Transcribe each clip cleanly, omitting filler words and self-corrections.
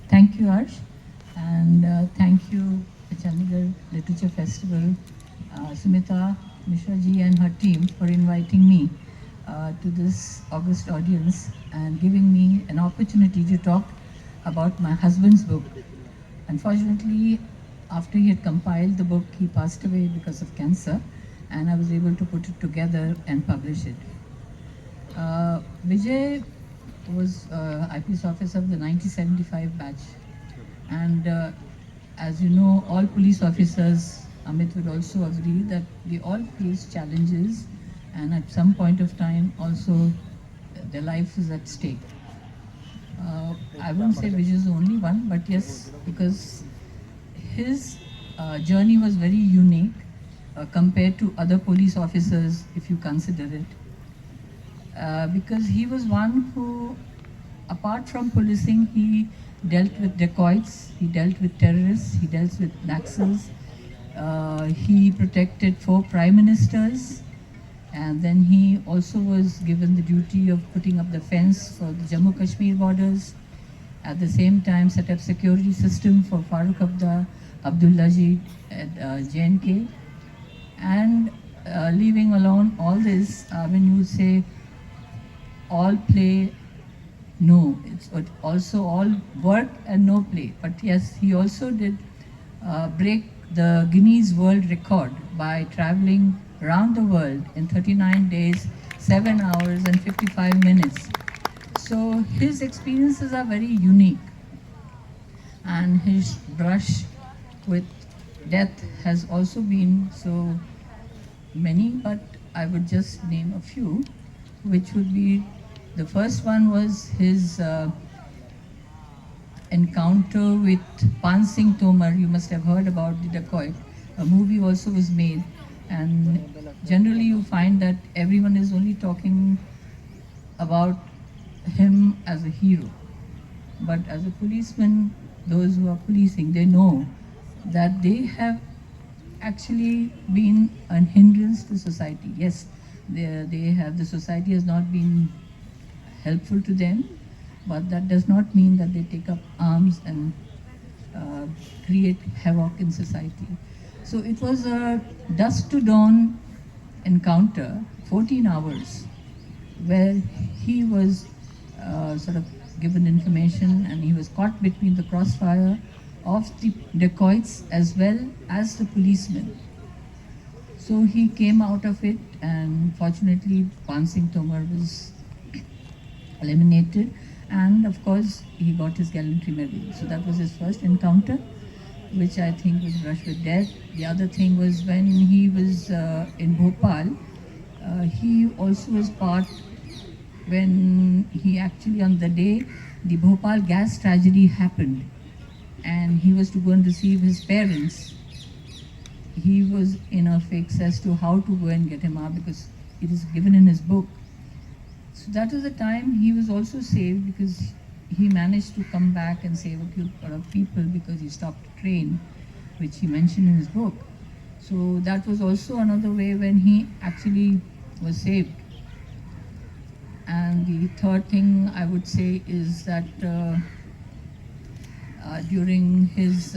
Thank you, Arsh, and thank you, the Chandigarh Literature Festival, Sumita Mishra ji and her team for inviting me to this August audience and giving me an opportunity to talk about my husband's book. Unfortunately, after he had compiled the book, he passed away because of cancer, and I was able to put it together and publish it. Vijay was IPS officer of the 1975 batch, and as you know, all police officers, Amit would also agree that they all face challenges, and at some point of time, also their life is at stake. I won't say Vijay is the only one, but yes, because his journey was very unique compared to other police officers, if you consider it. Because he was one who, apart from policing, he dealt with dacoits, he dealt with terrorists, he dealt with Naxals, he protected 4 prime ministers, and then he also was given the duty of putting up the fence for the Jammu Kashmir borders. At the same time, set up security system for Farooq Abda, Abdullaji at JNK, and leaving alone all this, when you say all play, no, it's also all work and no play. But yes, he also did break the Guinness World Record by traveling around the world in 39 days, 7 hours and 55 minutes. So his experiences are very unique, and his brush with death has also been so many, but I would just name a few, which would be, the first one was his encounter with Pan Singh Tomar. You must have heard about the dacoit. A movie also was made, and generally you find that everyone is only talking about him as a hero. But as a policeman, those who are policing, they know that they have actually been a hindrance to society. Yes, the society has not been helpful to them, but that does not mean that they take up arms and uh, create havoc in society. So it was a dusk to dawn encounter, 14 hours, where he was sort of given information, and he was caught between the crossfire of the dacoits as well as the policemen. So he came out of it, and fortunately, Pan Singh Tomar was eliminated, and of course, he got his gallantry medal. So that was his first encounter, which I think was brushed with death. The other thing was when he was in Bhopal, he also was part when he actually, on the day the Bhopal gas tragedy happened, and he was to go and receive his parents. He was in a fix as to how to go and get him out, because it is given in his book. So that was the time he was also saved, because he managed to come back and save a few people because he stopped a train, which he mentioned in his book. So that was also another way when he actually was saved. And the third thing I would say is that during his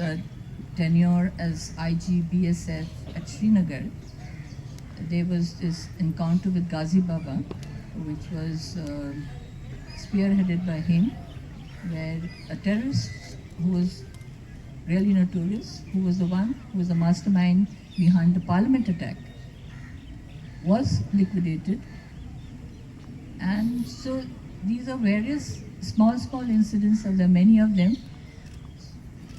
tenure as IG BSF at Srinagar, there was this encounter with Ghazi Baba, which was spearheaded by him, where a terrorist who was really notorious, who was the one who was the mastermind behind the parliament attack, was liquidated. And so these are various small incidents, and there are many of them,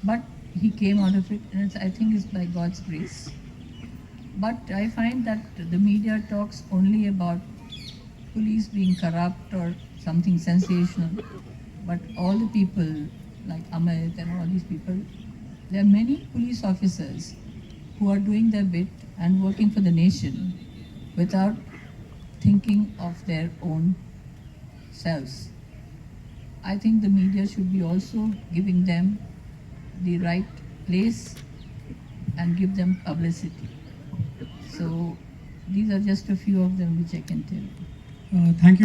but he came out of it, and I think it's by God's grace. But I find that the media talks only about police being corrupt or something sensational, but all the people like Amit and all these people, there are many police officers who are doing their bit and working for the nation without thinking of their own selves. I think the media should be also giving them the right place and give them publicity. So these are just a few of them which I can tell you. Thank you.